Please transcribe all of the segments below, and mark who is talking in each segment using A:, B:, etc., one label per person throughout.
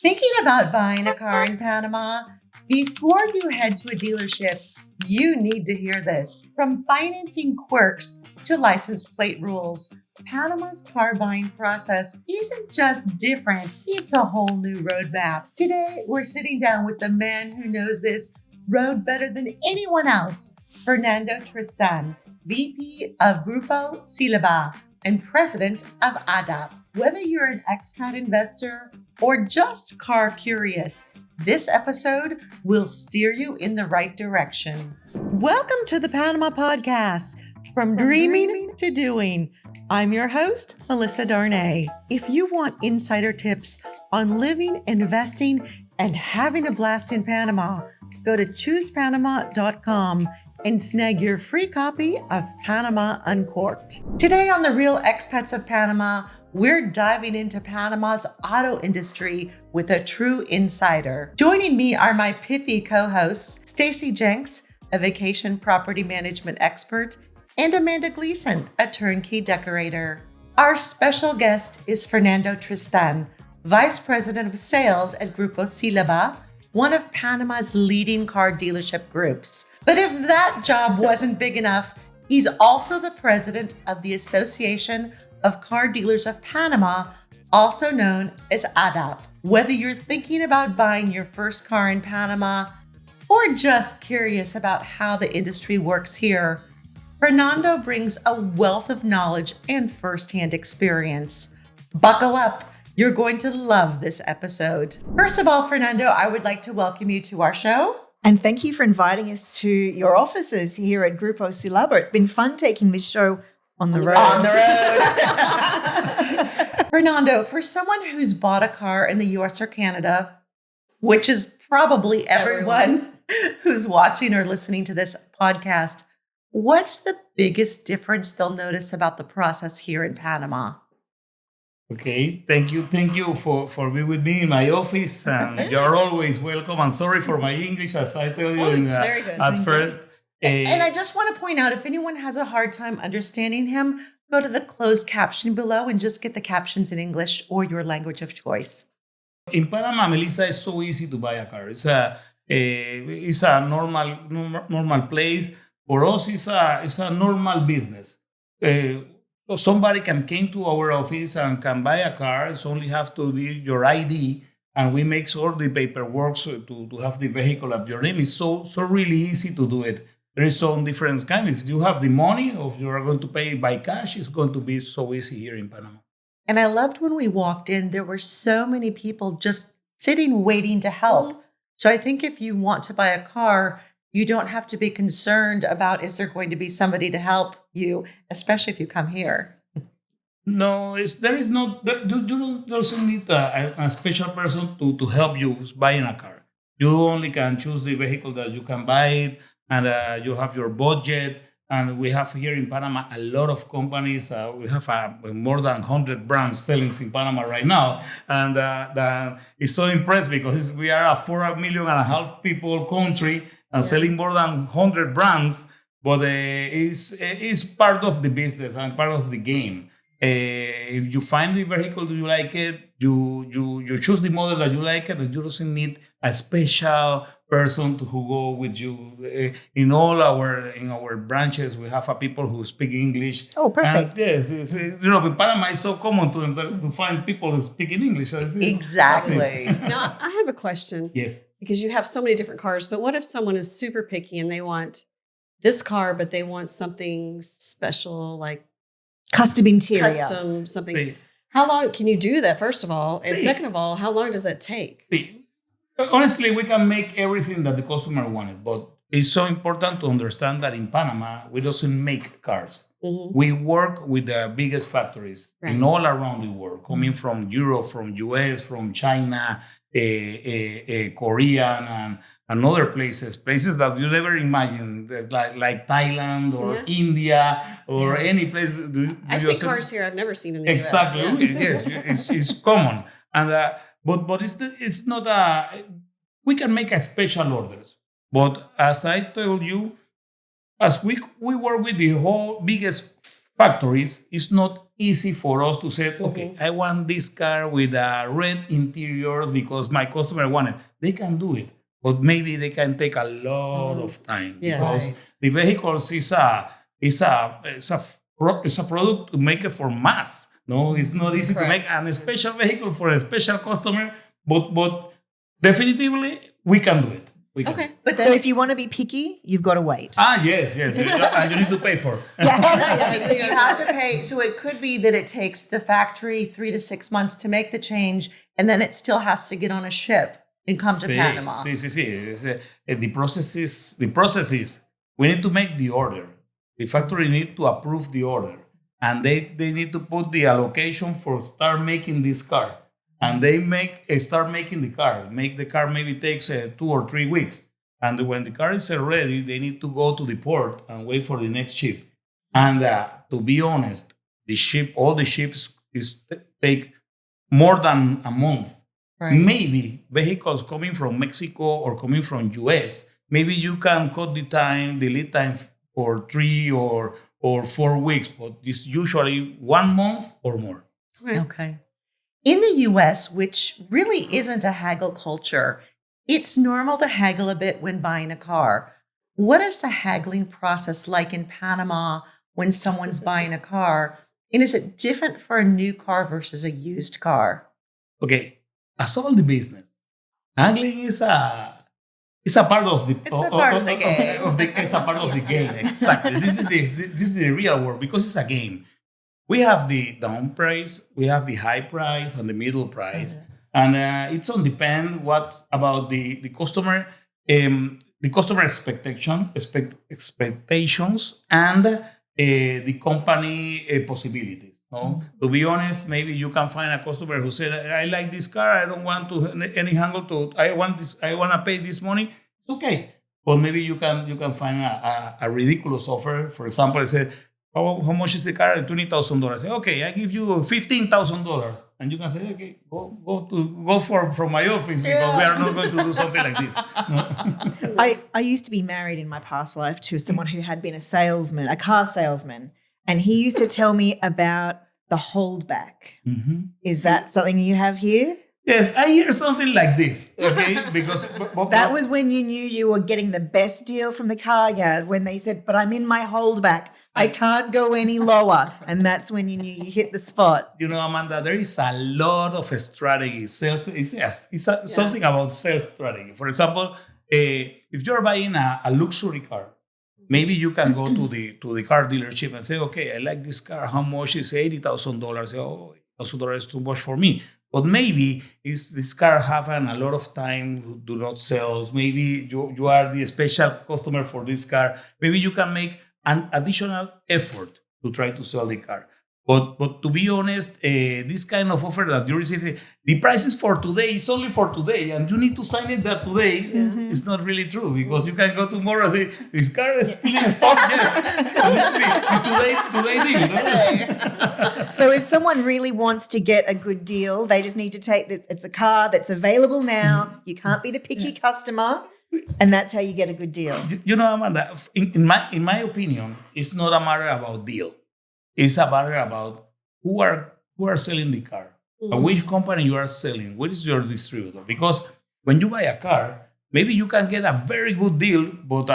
A: Thinking about buying a car in Panama? Before you head to a dealership, you need to hear this. From financing quirks to license plate rules, Panama's car buying process isn't just different, it's a whole new roadmap. Today, we're sitting down with the man who knows this road better than anyone else, Fernando Tristán, VP of Grupo Sílaba and President of ADAP. Whether you're an expat investor or just car curious, this episode will steer you in the right direction. Welcome to the Panama Podcast, from dreaming to doing. I'm your host, Melissa Darnay. If you want insider tips on living, investing, and having a blast in Panama, go to choosepanama.com and snag your free copy of Panama Uncorked. Today on the Real Expats of Panama, we're diving into Panama's auto industry with a true insider. Joining me are my pithy co-hosts, Stacy Jenks, a vacation property management expert, and Amanda Gleason, a turnkey decorator. Our special guest is Fernando Tristán, Vice President of Sales at Grupo Sílaba, one of Panama's leading car dealership groups. But if that job wasn't big enough, he's also the president of the Association of Car Dealers of Panama, also known as ADAP. Whether you're thinking about buying your first car in Panama or just curious about how the industry works here, Fernando brings a wealth of knowledge and firsthand experience. Buckle up. You're going to love this episode. First of all, Fernando, I would like to welcome you to our show.
B: And thank you for inviting us to your offices here at Grupo Sílaba. It's been fun taking this show on the road.
A: Fernando, for someone who's bought a car in the US or Canada, which is probably everyone who's watching or listening to this podcast, what's the biggest difference they'll notice about the process here in Panama?
C: Okay, thank you for being with me in my office, and you're always welcome. I'm sorry for my English, as I tell you at first.
A: And I just want to point out, if anyone has a hard time understanding him, go to the closed caption below and just get the captions in English or your language of choice.
C: In Panama, Melissa, it's so easy to buy a car. It's a normal place. For us, it's a normal business. So somebody can come to our office and can buy a car. It's only have to do your ID, and we make all the paperwork to have the vehicle at your name. It's so really easy to do it. There is some different kind. If you have the money, or if you are going to pay by cash, it's going to be so easy here in Panama.
A: And I loved when we walked in, there were so many people just sitting, waiting to help. So I think if you want to buy a car, you don't have to be concerned about, is there going to be somebody to help you, especially if you come here?
C: No, you doesn't need a special person to help you buying a car. You only can choose the vehicle that you can buy it, and you have your budget. And we have here in Panama a lot of companies. We have more than 100 brands selling in Panama right now. And it's so impressed because we are a 4.5 million people country and selling more than 100 brands. But it's part of the business and part of the game. If you find the vehicle you like it, you choose the model that you like it, and you doesn't need a special person who go with you. In our branches, we have people who speak English.
B: Oh, perfect.
C: And yes, in Panama it's so common to find people who speak in English.
A: Exactly.
D: Now, I have a question.
C: Yes.
D: Because you have so many different cars, but what if someone is super picky and they want this car, but they want something special, like
B: custom interior,
D: something?
C: Sí.
D: How long can you do that, first of all? And
C: Sí.
D: second of all, how long does that take?
C: Sí. Honestly, we can make everything that the customer wanted, but it's so important to understand that in Panama, we doesn't make cars.
D: Mm-hmm.
C: We work with the biggest factories
D: Right.
C: in all around the world, coming from Europe, from US, from China, Korean, and other places that you never imagine, like Thailand or India or any place.
D: I've seen cars here I've never seen in the
C: exactly.
D: US.
C: Yes, it's common, and but it's not we can make a special orders. But as I told you, as we work with the whole biggest factories, it's not easy for us to say, okay, I want this car with red interiors because my customer wanted. They can do it, but maybe they can take a lot of time because the vehicles is a product to make it for mass. No, it's not easy to make a special vehicle for a special customer, but definitively we can do it.
D: Okay.
B: But so if you want to be picky, you've got to wait.
C: Yes. And you need to pay for it.
A: So you have to pay. So it could be that it takes the factory 3 to 6 months to make the change, and then it still has to get on a ship and come to Panama.
C: The process is we need to make the order. The factory need to approve the order, and they need to put the allocation for start making this car. And they start making the car. Make the car maybe takes 2 or 3 weeks. And when the car is ready, they need to go to the port and wait for the next ship. And to be honest, all the ships take more than a month. Right. Maybe vehicles coming from Mexico or coming from US, maybe you can cut the lead time for 3 or 4 weeks, but it's usually 1 month or more.
A: Okay. In the US, which really isn't a haggle culture, it's normal to haggle a bit when buying a car. What is the haggling process like in Panama when someone's buying a car? And is it different for a new car versus a used car?
C: Okay, as all the business, haggling is a part of the game. It's a part of the game. Exactly. This is the real world because it's a game. We have the down price, we have the high price, and the middle price, and it's on depend what about the customer, the customer expectations, and the company possibilities. No, to be honest, maybe you can find a customer who said, "I like this car. I don't want to any haggle to. I want this. I want to pay this money." It's okay, but maybe you can find a ridiculous offer. For example, I said, how much is the car? $20,000. Okay, I give you $15,000, and you can say, okay, go from my office because we are not going to do something like this. No?
B: I used to be married in my past life to someone who had been a car salesman, and he used to tell me about the holdback. Mm-hmm. Is that something you have here?
C: Yes, I hear something like this, okay? Because
B: that was when you knew you were getting the best deal from the car yard, when they said, but I'm in my holdback. I can't go any lower. And that's when you knew you hit the spot.
C: You know, Amanda, there is a lot of strategy. Sales something about sales strategy. For example, if you're buying a luxury car, maybe you can go to the car dealership and say, okay, I like this car. How much is $80,000? Oh, $80,000 is too much for me. But maybe this car having a lot of time do not sell. Maybe you are the special customer for this car. Maybe you can make an additional effort to try to sell the car. But to be honest, this kind of offer that you receive, the price is for today, it's only for today, and you need to sign it that today. Mm-hmm. It's not really true because you can go tomorrow and say, this car is still in stock. Today deal. No?
B: So if someone really wants to get a good deal, they just need to take this. It's a car that's available now. You can't be the picky customer. And that's how you get a good deal.
C: You know, Amanda, in my opinion, it's not a matter about deal. It's a matter about who are selling the car, and which company you are selling. What is your distributor? Because when you buy a car, maybe you can get a very good deal, but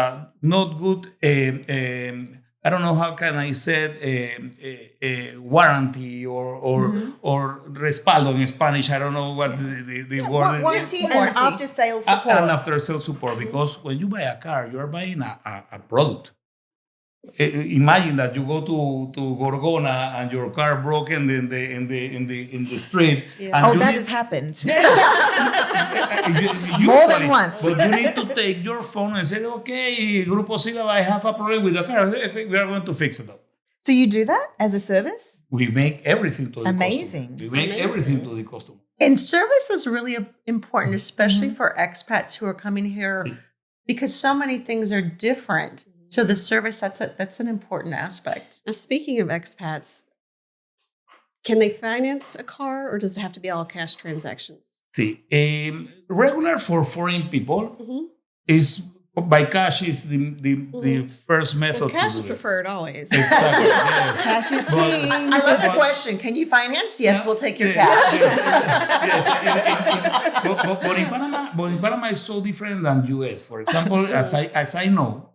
C: not good. I don't know how can I say warranty or respaldo in Spanish. I don't know what's the word.
B: Warranty and after sales support.
C: And after sales support, because when you buy a car, you are buying a product. Imagine that you go to Gorgona and your car broken in the street.
B: Yeah. And that has happened.
C: More
B: than once.
C: But you need to take your phone and say, okay, Grupo Sílaba, I have a problem with the car. We are going to fix it up.
B: So you do that as a service?
C: We make everything to the
B: Amazing.
C: customer. We make everything to the customer.
A: And service is really important, especially for expats who are coming here, because so many things are different. So the service, that's an important aspect.
D: Now, speaking of expats, can they finance a car or does it have to be all cash transactions?
C: See, regular for foreign people is by cash is the first method.
D: Well, cash
C: to
D: is
C: do it.
D: preferred always.
C: Exactly. Yes.
B: Cash is
C: But-
B: king.
A: I love the
C: But-
A: question. Can you finance? Yes, we'll take your
C: Yes,
A: cash.
C: yes. But in Panama is so different than US. For example, as I know,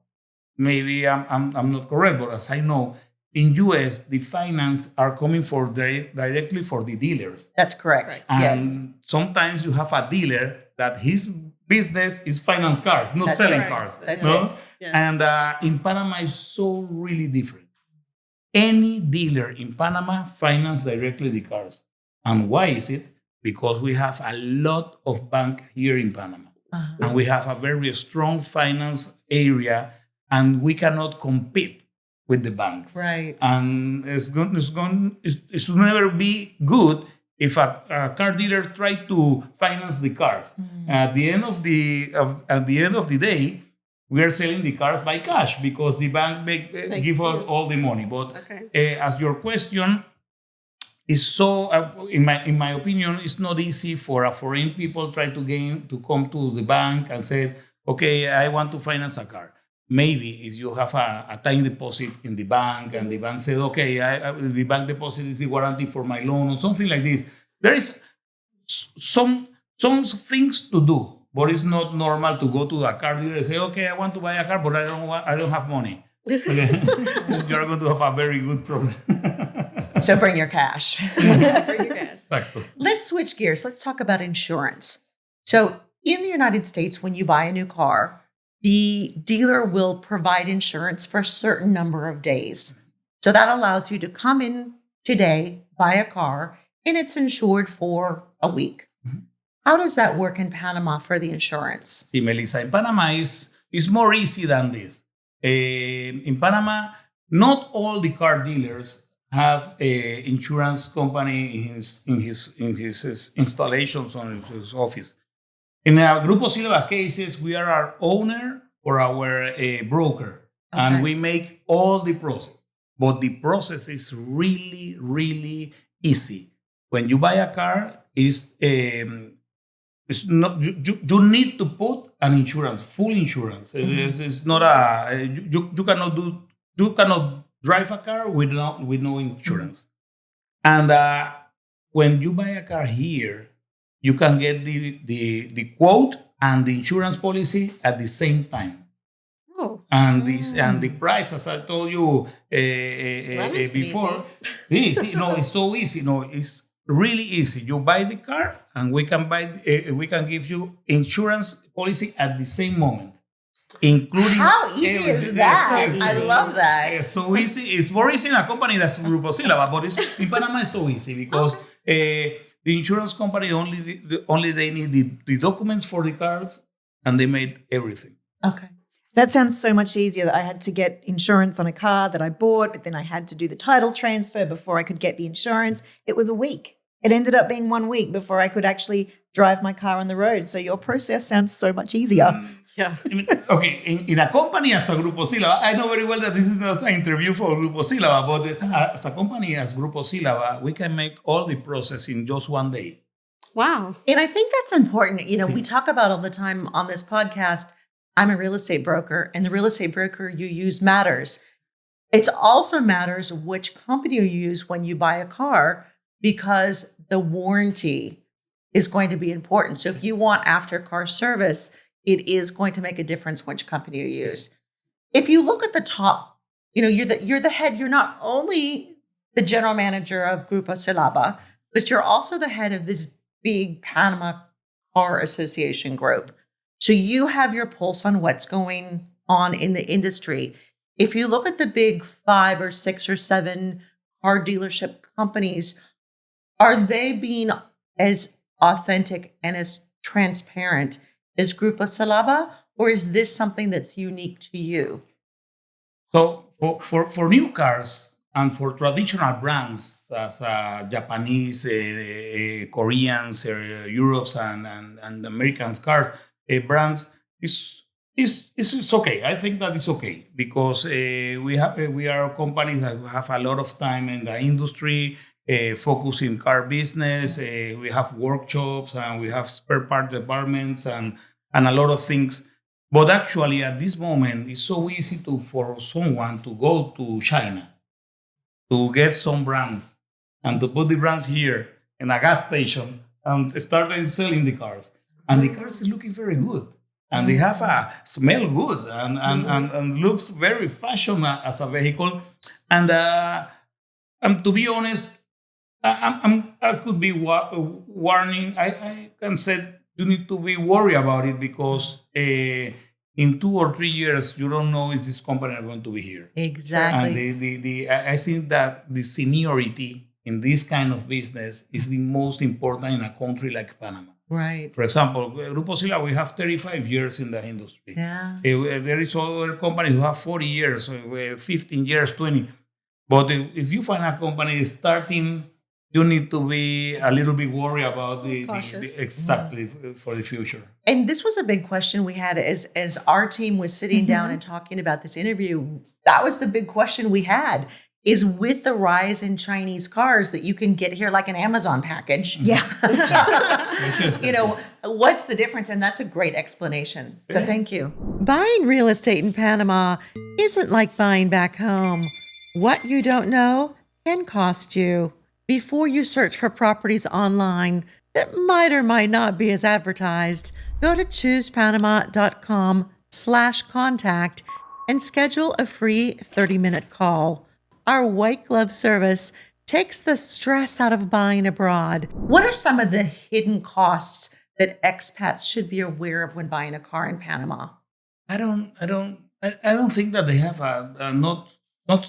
C: maybe I'm not correct, but as I know, in US the finance are coming directly for the dealers.
A: That's correct.
C: And
A: Yes.
C: sometimes you have a dealer that his business is finance cars, not
A: That's
C: selling
A: right.
C: cars.
A: That's
C: no?
A: it.
D: Yes.
C: And in Panama is so really different. Any dealer in Panama finance directly the cars. And why is it? Because we have a lot of bank here in Panama.
A: Uh-huh.
C: And we have a very strong finance area, and we cannot compete with the banks.
A: Right.
C: And it should never be good if a car dealer try to finance the cars. At the end of the day, we are selling the cars by cash because the bank give us
D: sense.
C: all the money. But
D: Okay.
C: as your question is so, in my opinion, it's not easy for a foreign people try to come to the bank and say, okay, I want to finance a car. Maybe if you have a time deposit in the bank and the bank said, okay, the bank deposit is the guarantee for my loan or something like this. There is some things to do, but it's not normal to go to the car dealer and say, okay, I want to buy a car, but I don't have money. Okay. You're going to have a very good problem.
A: So bring your cash.
D: Bring your cash.
C: Exacto.
A: Let's switch gears. Let's talk about insurance. So in the United States, when you buy a new car, the dealer will provide insurance for a certain number of days. So that allows you to come in today, buy a car, and it's insured for a week.
C: Mhm.
A: How does that work in Panama for the insurance?
C: See, Melissa, in Panama is more easy than this. In Panama, not all the car dealers have a insurance company in his installations or in his office. In our Grupo Sílaba cases, we are our owner or our broker, and
A: Okay.
C: we make all the process. But the process is really, really easy. When you buy a car, it's not you need to put an insurance, full insurance. It's not you cannot drive a car with no insurance. And when you buy a car here, you can get the quote and the insurance policy at the same time.
D: Oh.
C: And the price, as I told you
D: makes it
C: before, it's so easy. No, it's really easy. You buy the car, and we can give you insurance policy at the same moment, including
A: How easy is
C: everything.
A: that?
B: Yes,
A: I
B: easy.
A: love that.
C: It's so easy. It's more easy in a company that's Grupo Sílaba, but in Panama it's so easy because the insurance company only they need the documents for the cars, and they made everything.
A: Okay.
B: That sounds so much easier. That I had to get insurance on a car that I bought, but then I had to do the title transfer before I could get the insurance. It was a week. It ended up being 1 week before I could actually drive my car on the road. So your process sounds so much easier.
D: Yeah.
C: I mean, okay, in a company as a Grupo Sílaba, I know very well that this is not an interview for Grupo Sílaba, but as a company as Grupo Sílaba, we can make all the process in just 1 day.
D: Wow.
A: And I think that's important. You know, we talk about all the time on this podcast, I'm a real estate broker, and the real estate broker you use matters. It also matters which company you use when you buy a car, because the warranty is going to be important. So if you want after car service, it is going to make a difference which company you use. If you look at the top, you know, you're the head. You're not only the general manager of Grupo Sílaba, but you're also the head of this big Panama Car Association group. So you have your pulse on what's going on in the industry. If you look at the big 5 or 6 or 7 car dealership companies, are they being as authentic and as transparent as Grupo Sílaba, or is this something that's unique to you?
C: So for new cars and for traditional brands as Japanese, Koreans, Europe's and Americans cars brands, it's okay. I think that it's okay because we are companies that have a lot of time in the industry, focus in car business. We have workshops and we have spare part departments and a lot of things. But actually, at this moment, it's so easy for someone to go to China to get some brands and to put the brands here in a gas station and start selling the cars. And the cars is looking very good. And they have a smell good and looks very fashion as a vehicle. And to be honest, I could be warning. I can say you need to be worried about it because in 2 or 3 years, you don't know if this company are going to be here.
A: Exactly.
C: And I think that the seniority in this kind of business is the most important in a country like Panama.
A: Right.
C: For example, Grupo Sílaba, we have 35 years in the industry.
A: Yeah.
C: There is other companies who have 40 years, 15 years, 20. But if you find a company starting, you need to be a little bit worried about exactly for the future.
A: And this was a big question we had as our team was sitting down and talking about this interview. That was the big question we had, is with the rise in Chinese cars that you can get here like an Amazon package.
B: Yeah.
A: What's the difference? And that's a great explanation. So thank you. Buying real estate in Panama isn't like buying back home. What you don't know can cost you. Before you search for properties online that might or might not be as advertised, go to choosepanama.com/contact and schedule a free 30-minute call. Our white glove service takes the stress out of buying abroad. What are some of the hidden costs that expats should be aware of when buying a car in Panama?
C: I don't think that they have not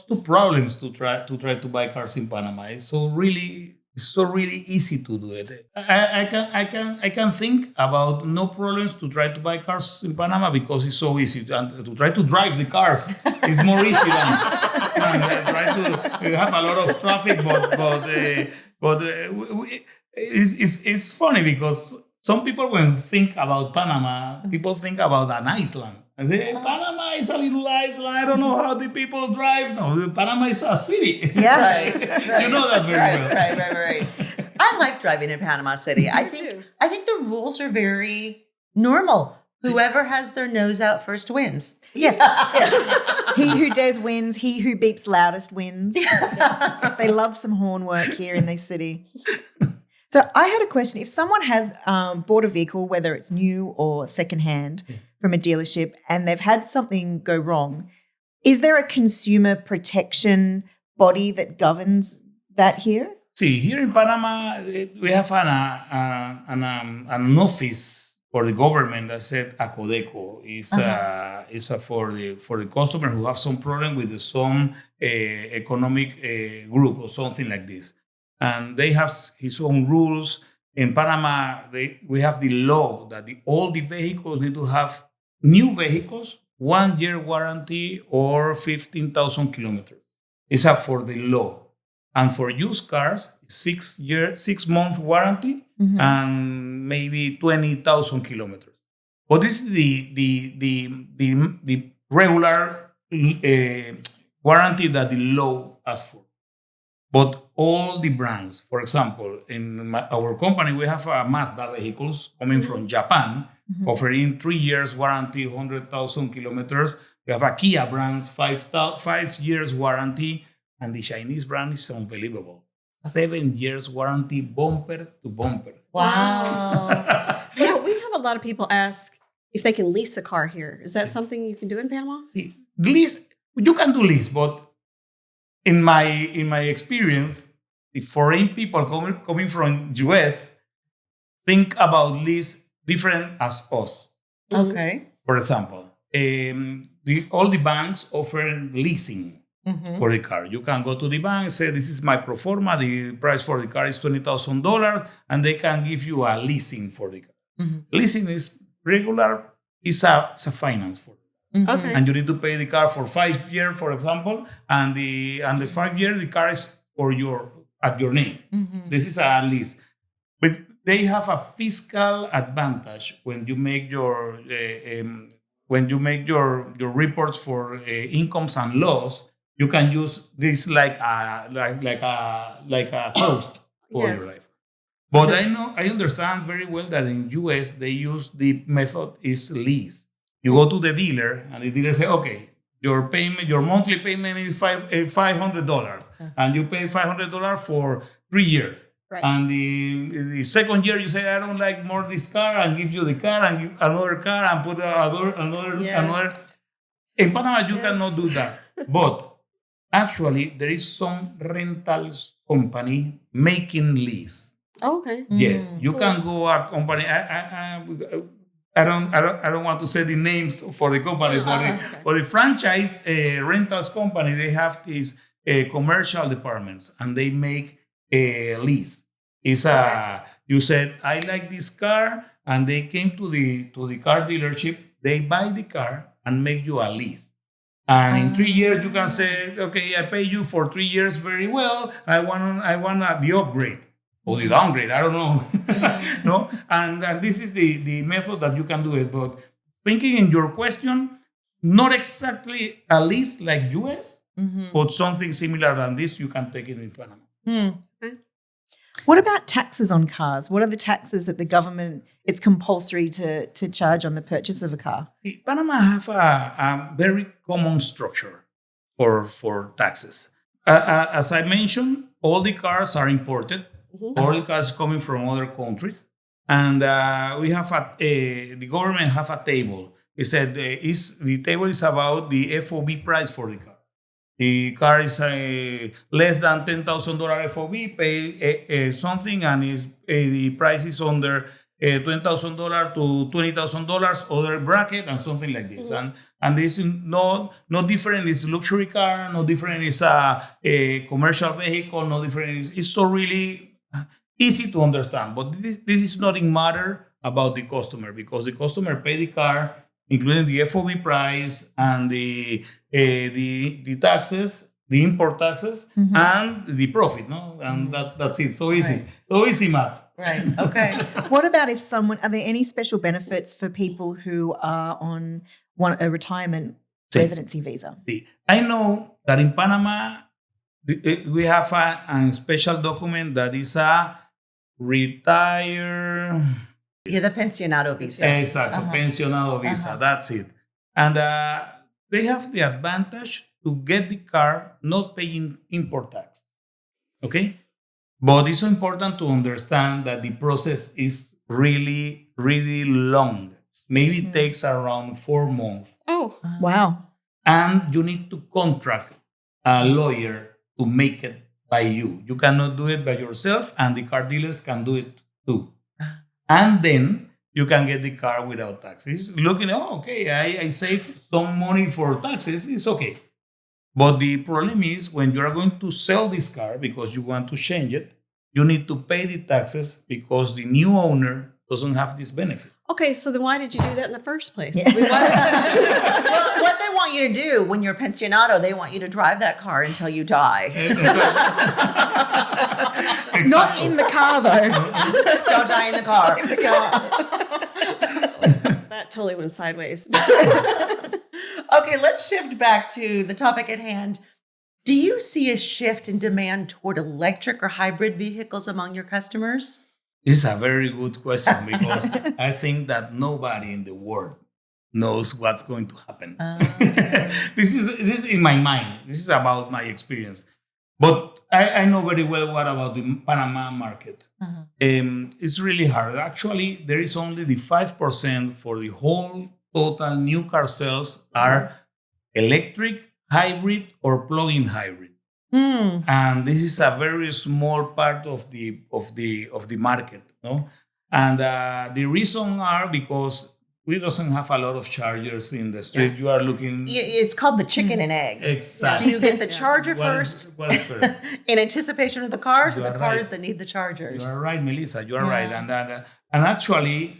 C: two problems to try to buy cars in Panama. It's so really easy to do it. I can think about no problems to try to buy cars in Panama because it's so easy, and to try to drive the cars is more easy than try to have a lot of traffic. But it's funny because some people when think about Panama, people think about an island. And say, Panama is a little island. I don't know how the people drive. No, Panama is a city.
A: Yeah, right.
C: You know that very well.
A: Right. I like driving in Panama City. I think the rules are very normal. Whoever has their nose out first wins.
B: Yeah. He who dares wins. He who beeps loudest wins. They love some horn work here in this city. So I had a question. If someone has bought a vehicle, whether it's new or secondhand from a dealership, and they've had something go wrong, is there a consumer protection body that governs that here?
C: See, here in Panama, we have an office for the government that said ACODECO. It's for the customer who have some problem with some economic group or something like this. And they have his own rules. In Panama, we have the law that all the vehicles need to have new vehicles, 1 year warranty or 15,000 kilometers. It's up for the law. And for used cars, 6 month warranty and maybe 20,000 kilometers. But this is the regular warranty that the law asks for. But all the brands, for example, in our company, we have Mazda vehicles coming from Japan, offering 3 years warranty, 100,000 kilometers. We have a Kia brands, 5 years warranty, and the Chinese brand is unbelievable. 7 years warranty, bumper to bumper.
D: Wow. We have a lot of people ask if they can lease a car here. Is that something you can do in Panama?
C: See, lease, you can do lease, but in my experience, the foreign people coming from US think about lease different as us.
A: Okay.
C: For example, all the banks offer leasing for the car. You can go to the bank and say, this is my pro forma, the price for the car is $20,000, and they can give you a leasing for the car. Leasing is regular, it's a finance for it.
D: Okay.
C: And you need to pay the car for 5 years, for example, and the 5 years the car is at your name. This is a lease, but they have a fiscal advantage when you make your reports for incomes and loss. You can use this like a cost for your life. But I understand very well that in US they use the method is lease. You go to the dealer, and the dealer say, okay, your monthly payment is $500, and you pay $500 for 3 years.
D: Right.
C: And the second year, you say, I don't like more this car, and give you the car, and give another car, and put another. In Panama, you cannot do that. But actually, there is some rentals company making lease.
D: Oh, okay.
C: Yes, you can go a company. I don't want to say the names for the company, but the franchise rentals company, they have these commercial departments, and they make a lease. It's you said, I like this car, and they came to the car dealership. They buy the car and make you a lease. And in 3 years, you can say, okay, I pay you for 3 years very well. I want the upgrade. Or the downgrade, I don't know. No, and this is the method that you can do it. But thinking in your question, not exactly a lease like US, but something similar than this, you can take it in Panama.
B: What about taxes on cars? What are the taxes that the government, it's compulsory to charge on the purchase of a car?
C: See, Panama have a very common structure for taxes. As I mentioned, all the cars are imported. All the cars coming from other countries. And we have the government have a table. It said the table is about the FOB price for the car. The car is less than $10,000 FOB, pay something, and the price is under $20,000 to $20,000 other bracket, and something like this. And this is no different. It's a luxury car. No different. It's a commercial vehicle. No different. It's so really easy to understand. But this is nothing matter about the customer, because the customer pay the car, including the FOB price and the taxes, the import taxes, and the profit. No, and that's it. So easy. Right. So easy math.
A: Right. Okay.
B: What about if are there any special benefits for people who are on a retirement residency visa?
C: See, I know that in Panama, we have a special document that is a retire.
A: Yeah, the pensionado visa.
C: Exactly, pensionado visa. That's it. And they have the advantage to get the car not paying import tax. Okay? But it's so important to understand that the process is really, really long. Maybe it takes around 4 months.
D: Oh,
B: wow.
C: And you need to contract a lawyer to make it by you. You cannot do it by yourself, and the car dealers can do it too. And then you can get the car without taxes. Looking, okay, I save some money for taxes, it's okay. But the problem is when you are going to sell this car because you want to change it, you need to pay the taxes because the new owner doesn't have this benefit.
D: okay. So then why did you do that in the first place?
B: Yeah.
A: Well, what they want you to do when you're pensionado, they want you to drive that car until you die.
B: Not in the car, though.
A: Don't die in the car.
D: That totally went sideways.
A: Okay, let's shift back to the topic at hand. Do you see a shift in demand toward electric or hybrid vehicles among your customers?
C: This is a very good question because I think that nobody in the world knows what's going to happen. This is in my mind. This is about my experience. But I know very well what about the Panama market. It's really hard. Actually, there is only the 5% for the whole total new car sales are electric, hybrid, or plug-in hybrid. And this is a very small part of the market, no? And the reason are because we doesn't have a lot of chargers in the street. Yeah. You are looking.
A: It's called the chicken and egg.
C: Exactly.
A: Do you get the charger first
C: what is first?
A: in anticipation of the cars,
C: You
A: or the
C: are
A: cars
C: right.
A: that need the chargers?
C: You are right, Melissa. You are right, and actually,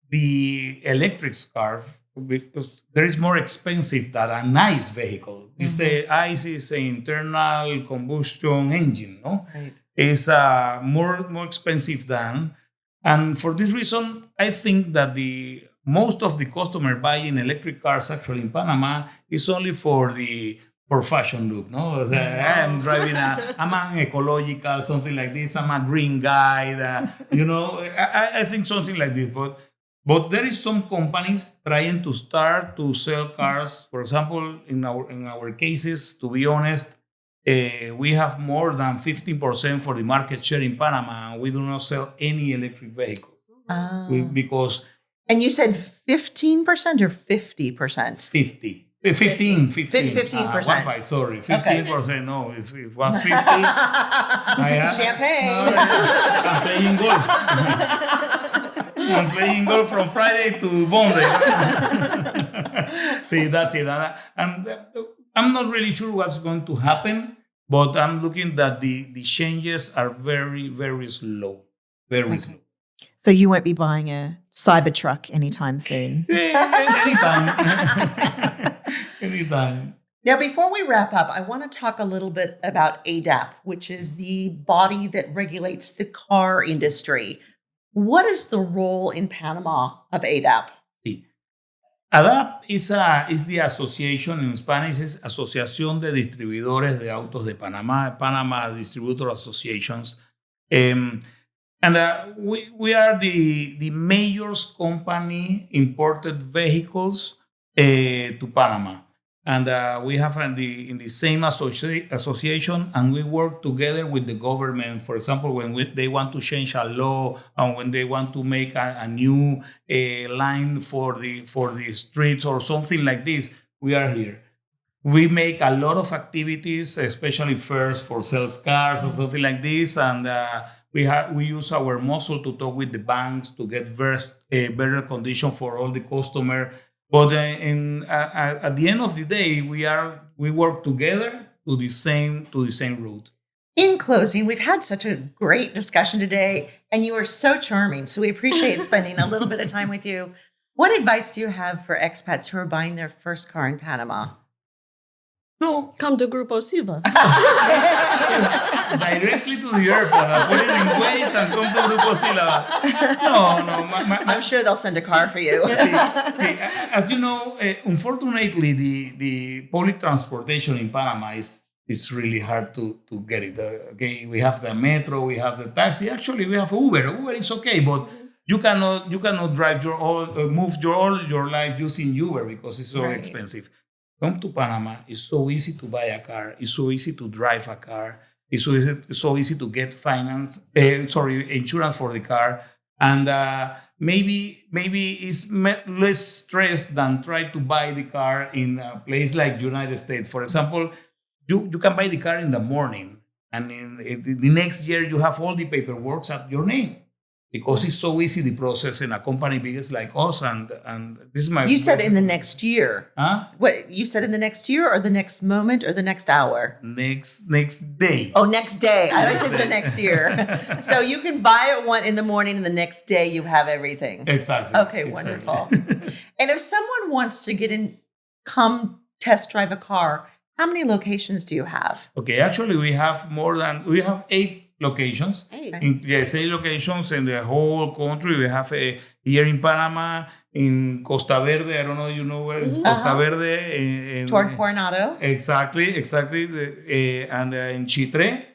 C: the electric car, because there is more expensive than a nice vehicle. You say ICE is an internal combustion engine, no?
A: Right.
C: It's more expensive than, and for this reason, I think that most of the customer buying electric cars actually in Panama is only for fashion look, no? I'm driving I'm an ecological, something like this. I'm a green guy, I think something like this. But But there is some companies trying to start to sell cars. For example, in our cases, to be honest, we have more than 15% for the market share in Panama, and we do not sell any electric vehicle because
A: And you said 15% or 50%?
C: 50. 15.
A: 15%.
C: Sorry, 15%. No, if it was 50,
A: Champagne.
C: I'm playing golf. I'm playing golf from Friday to Monday. See, that's it. And I'm not really sure what's going to happen, but I'm looking that the changes are very, very slow. Very slow.
B: So you won't be buying a Cybertruck anytime soon.
C: Anytime. Anytime.
A: Now, before we wrap up, I want to talk a little bit about ADAP, which is the body that regulates the car industry. What is the role in Panama of ADAP?
C: Sí. ADAP is the association, in Spanish is Asociación de Distribuidores de Autos de Panama, Panama Distributor Associations. And we are the major company imported vehicles to Panama. And we have in the same association, and we work together with the government. For example, when they want to change a law, and when they want to make a new line for the streets or something like this, we are here. We make a lot of activities, especially first for sales cars or something like this, and we use our muscle to talk with the banks to get better condition for all the customer. But at the end of the day, we work together to the same route.
A: In closing, we've had such a great discussion today, and you are so charming. So we appreciate spending a little bit of time with you. What advice do you have for expats who are buying their first car in Panama?
C: No,
D: Come to Grupo Sílaba.
C: directly to the airport, put it in place and come to Grupo Sílaba. No.
A: I'm sure they'll send a car for you.
C: See, as you know, unfortunately, the public transportation in Panama is really hard to get it. Okay, we have the metro, we have the taxi. Actually, we have Uber. Uber is okay, but you cannot drive move all your life using Uber because it's so expensive. Come to Panama. It's so easy to buy a car. It's so easy to drive a car. It's so easy to get insurance for the car. And maybe it's less stress than try to buy the car in a place like United States. For example, you can buy the car in the morning, and in the next year you have all the paperwork at your name. Because it's so easy, the process in a company biggest like us, and this is my...
A: You said in the next year.
C: Huh?
A: What, you said in the next year or the next moment or the next hour?
C: Next day.
A: Oh, next day. I said the next year. So you can buy it one in the morning and the next day you have everything.
C: Exactly.
A: Okay, wonderful. And if someone wants to come test drive a car, how many locations do you have?
C: Okay, actually we have 8 locations.
D: 8
C: locations in the whole country. We have here in Panama, in Costa Verde. I don't know, you know where is Costa Verde?
A: Toward Coronado.
C: Exactly. And in Chitre,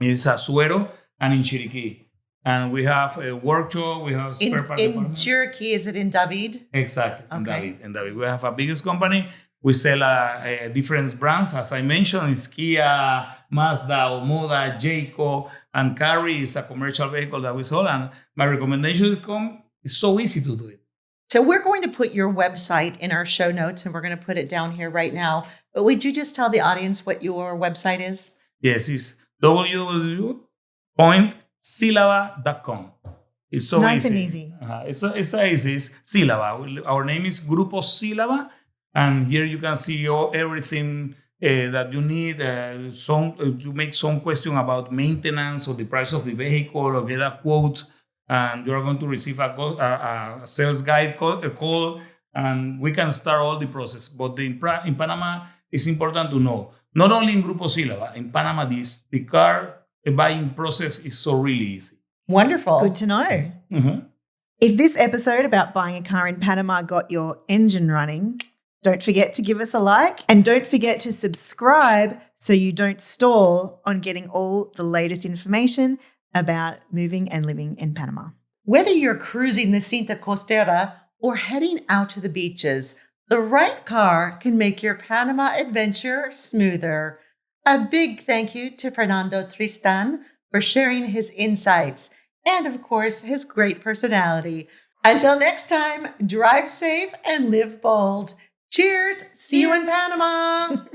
C: in Azuero, and in Chiriquí. And we have a workshop. We have spare part
A: in
C: department.
A: Chiriquí, is it in David?
C: Exactly.
A: Okay.
C: In David. We have a biggest company. We sell different brands, as I mentioned. It's Kia, Mazda, Omoda, Jayco, and Carry is a commercial vehicle that we sell. And my recommendation is it's so easy to do it.
A: So we're going to put your website in our show notes, and we're going to put it down here right now. But would you just tell the audience what your website is?
C: Yes, it's www.silaba.com. It's so
B: Nice
C: easy.
B: and easy.
C: It's easy. It's Sílaba. Our name is Grupo Sílaba. And here you can see everything that you need. You make some question about maintenance or the price of the vehicle or get a quote. And you're going to receive a sales guide call. And we can start all the process. But in Panama, it's important to know, not only in Grupo Sílaba, in Panama, the car buying process is so really easy.
A: Wonderful.
B: Good to know.
C: Mm-hmm.
B: If this episode about buying a car in Panama got your engine running, don't forget to give us a like, and don't forget to subscribe so you don't stall on getting all the latest information about moving and living in Panama.
A: Whether you're cruising the Cinta Costera or heading out to the beaches, the right car can make your Panama adventure smoother. A big thank you to Fernando Tristán for sharing his insights and, of course, his great personality. Until next time, drive safe and live bold. Cheers! See you in Panama!